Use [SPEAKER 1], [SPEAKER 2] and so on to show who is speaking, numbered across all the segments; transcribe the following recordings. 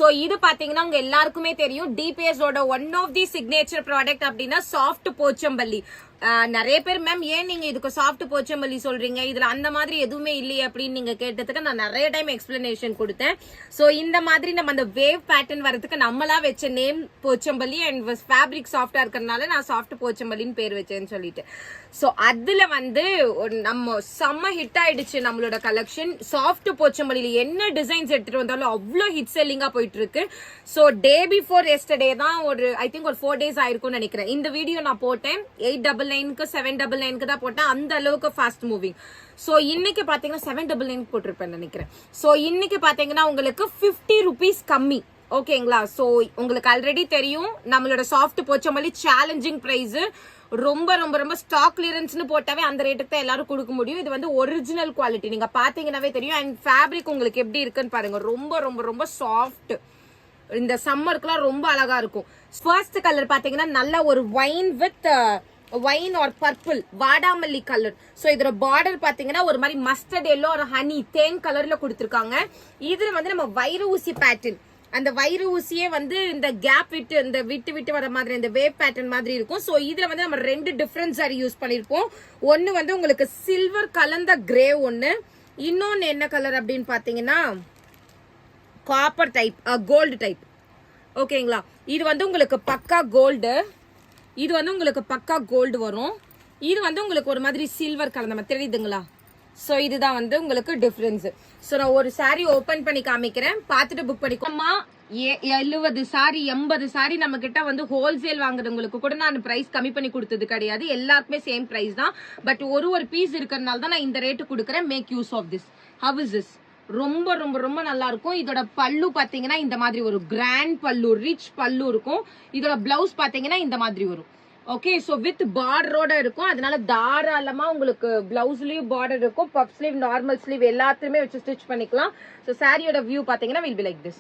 [SPEAKER 1] So இது பாத்தீங்கன்னா உங்க எல்லாருக்குமே தெரியும் டிபிஎஸ் ஓட one of the signature product அப்படின்னா சாஃப்ட் போச்சம்பள்ளி. நிறைய பேர் மேம் ஏன் நீங்க இதுக்கு சாஃப்ட் போச்சம்பள்ளி சொல்றீங்க, இதுல அந்த மாதிரி எதுவுமே இல்லையே அப்படின்னு நீங்க கேட்டதுக்கு நான் நிறைய டைம் எக்ஸ்பிளனேஷன் கொடுத்தேன். சோ இந்த மாதிரி நம்ம அந்த வேவ் பேட்டர்ன் வரதுக்கு நம்மளா வச்ச நேம் போச்சம்பள்ளி அண்ட் ஃபேப்ரிக் சாஃப்டா இருக்கறனால நான் சாஃப்ட் போச்சம்பள்ளின்னு பேர் வச்சேன்னு சொல்லிட்டு. சோ அதுல வந்து நம்ம செம்ம ஹிட் ஆயிடுச்சு நம்மளோட கலெக்ஷன். சாஃப்ட் போச்சம்பள்ளியில என்ன டிசைன்ஸ் எடுத்துட்டு வந்தாலும் அவ்வளவு ஹிட் செல்லிங்கா போயிட்டு இருக்கு. சோ டே பிஃபோர் எஸ்டர்டே தான் ஒரு ஐ திங்க் ஒரு 4 days ஆயிருக்கும்னு நினைக்கிறேன் இந்த வீடியோ நான் போட்டேன். 899க்கு 799க்கு தான் போட்டேன். அந்த அளவுக்கு ஃபாஸ்ட் மூவிங். சோ இன்னைக்கு பாத்தீங்கன்னா 799 போட்டிருப்பேன் நினைக்கிறேன். சோ இன்னைக்கு பாத்தீங்கன்னா உங்களுக்கு 50 rupees கம்மி. ஓகேங்களா? சோ உங்களுக்கு ஆல்ரெடி தெரியும் நம்மளோட சாஃப்ட் போச்சம்பள்ளி சேலஞ்சிங் பிரைஸ். ரொம்ப ரொம்ப ரொம்ப ஸ்டாக் கிளியரன்ஸ்னு போட்டாவே அந்த ரேட்டுக்கு தான் எல்லாரும் கொடுக்க முடியும். இது வந்து ஒரிஜினல் குவாலிட்டி, நீங்க பாத்தீங்கன்னாவே தெரியும். அண்ட் ஃபேப்ரிக் உங்களுக்கு எப்படி இருக்குன்னு பாருங்க. ரொம்ப ரொம்ப ரொம்ப சாஃப்ட். இந்த சம்மருக்குலாம் ரொம்ப அழகா இருக்கும். ஃபர்ஸ்ட் கலர் பாத்தீங்கன்னா நல்ல ஒரு வைன் ஆர் பர்பிள் வாடாமல்லி கலர். சோ இதோட பார்டர் பாத்தீங்கன்னா ஒரு மாதிரி மஸ்டர்ட் எல்லோ ஒரு ஹனி தேன் கலர்ல கொடுத்திருக்காங்க. இதுல வந்து நம்ம வைர ஊசி பேட்டர்ன், அந்த வைர ஊசியே வந்து இந்த கேப் விட்டு இந்த விட்டு வர மாதிரி இந்த வேவ் பேட்டர்ன் மாதிரி இருக்கும். சோ இதுல வந்து நம்ம 2 டிஃபரண்ட் சாரி யூஸ் பண்ணிருப்போம். ஒன்னு வந்து உங்களுக்கு சில்வர் கலந்த கிரே, ஒன்னு இன்னொன்னு என்ன கலர் அப்படின்னு பாத்தீங்கன்னா காப்பர் டைப், கோல்டு டைப். ஓகேங்களா? இது வந்து உங்களுக்கு பக்கா கோல்டு, இது வந்து உங்களுக்கு பக்கா கோல்டு வரும். இது வந்து உங்களுக்கு ஒரு மாதிரி சில்வர் கலந்த மாதிரி தெரியுதுங்களா? சோ இதுதான் வந்து உங்களுக்கு டிஃபரன்ஸ். சோ நான் ஒரு சாரி ஓபன் பண்ணி காமிக்கிறேன், பார்த்துட்டு புக் பண்ணிக்கோமா. 70 சாரி 80 சாரி நம்ம கிட்ட வந்து ஹோல்சேல் வாங்குறவங்களுக்கு கூட நான் பிரைஸ் கம்மி பண்ணி கொடுத்தது கிடையாது. எல்லாருக்குமே சேம் பிரைஸ் தான். பட் ஒரு பீஸ் இருக்கிறதுனால தான் நான் இந்த ரேட்டு கொடுக்குறேன். Make use of this. How is this? ரொம்ப ரொம்ப ரொம்ப நல்லா இருக்கும். இதோட பல்லு பாத்தீங்கன்னா இந்த மாதிரி ஒரு கிராண்ட் பல்லு, ரிச் பல்லு இருக்கும். இதோட பிளவுஸ் பாத்தீங்கன்னா இந்த மாதிரி வரும். ஓகே, சோ வித் பார்டரோட இருக்கும். அதனால தாராளமா உங்களுக்கு பிளவுஸ்லயும் பார்டர் இருக்கும், பஃப் ஸ்லீவ் நார்மல் ஸ்லீவ் எல்லாத்தையுமே வச்சு ஸ்டிச் பண்ணிக்கலாம். சோ சாரியோட வியூ பாத்தீங்கன்னா will be like this.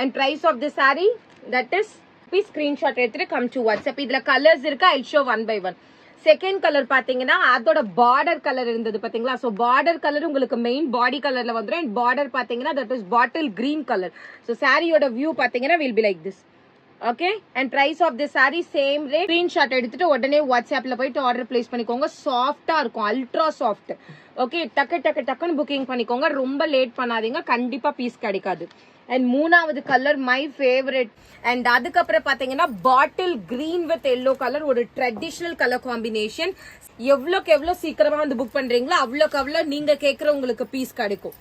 [SPEAKER 1] And price of the saree, that is please screenshot எடுத்துட்டு come to WhatsApp. இதுல கலர்ஸ் இருக்கு, I'll show one by one. Second colour பாத்தீங்கன்னா அதோட பார்டர் கலர் இருந்தது பாத்தீங்களா? சோ பார்டர் கலர் உங்களுக்கு மெயின் பாடி கலர்ல வந்துரும். அண்ட் பார்டர் பாத்தீங்கன்னா that is bottle green color. So சாரியோட வியூ பாத்தீங்கன்னா will be like this. Okay, and price of the sari same rate. Screenshot எடுத்துட்டு உடனே வாட்ஸ்அப்ல போயிட்டு ஆர்டர் பிளேஸ் பண்ணிக்கோங்க. சாஃப்டா இருக்கும், அல்ட்ரா சாஃப்ட். ஓகே, டக்குன்னு புக்கிங் பண்ணிக்கோங்க. ரொம்ப லேட் பண்ணாதீங்க, கண்டிப்பா பீஸ் கிடைக்காது. அண்ட் மூணாவது கலர் மை ஃபேவரட். அண்ட் அதுக்கப்புறம் பாத்தீங்கன்னா bottle green with yellow colour, ஒரு ட்ரெடிஷனல் கலர் காம்பினேஷன். எவ்வளோக்கு எவ்வளவு சீக்கிரமா வந்து புக் பண்றீங்களோ அவ்வளோக்கு அவ்வளோ நீங்க கேட்குற உங்களுக்கு பீஸ் கிடைக்கும்.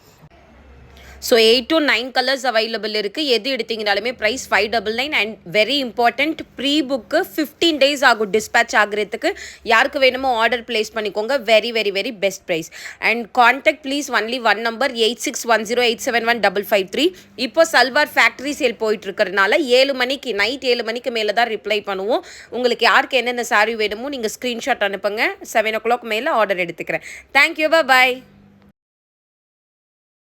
[SPEAKER 1] ஸோ 8 to 9 கலர்ஸ் அவைலபிள் இருக்குது. எது எடுத்தீங்கனாலுமே price 599. And very important, pre book 15 days ஆகும் டிஸ்பேச் ஆகிறதுக்கு. யாருக்கு வேணுமோ ஆர்டர் பிளேஸ் பண்ணிக்கோங்க. Very very very best price. And contact please only one number 8610871553. இப்போ சல்வார் ஃபேக்ட்ரி சேல் போயிட்டு இருக்கிறதுனால 7 மணிக்கு நைட் 7 மணிக்கு மேலே தான் ரிப்ளை பண்ணுவோம். உங்களுக்கு யாருக்கு என்னென்ன சாரி வேணுமோ நீங்கள் ஸ்க்ரீன்ஷாட் அனுப்புங்க. 7 o'clock மேலே ஆர்டர் எடுத்துக்கிறேன். தேங்க்யூ, பாய்.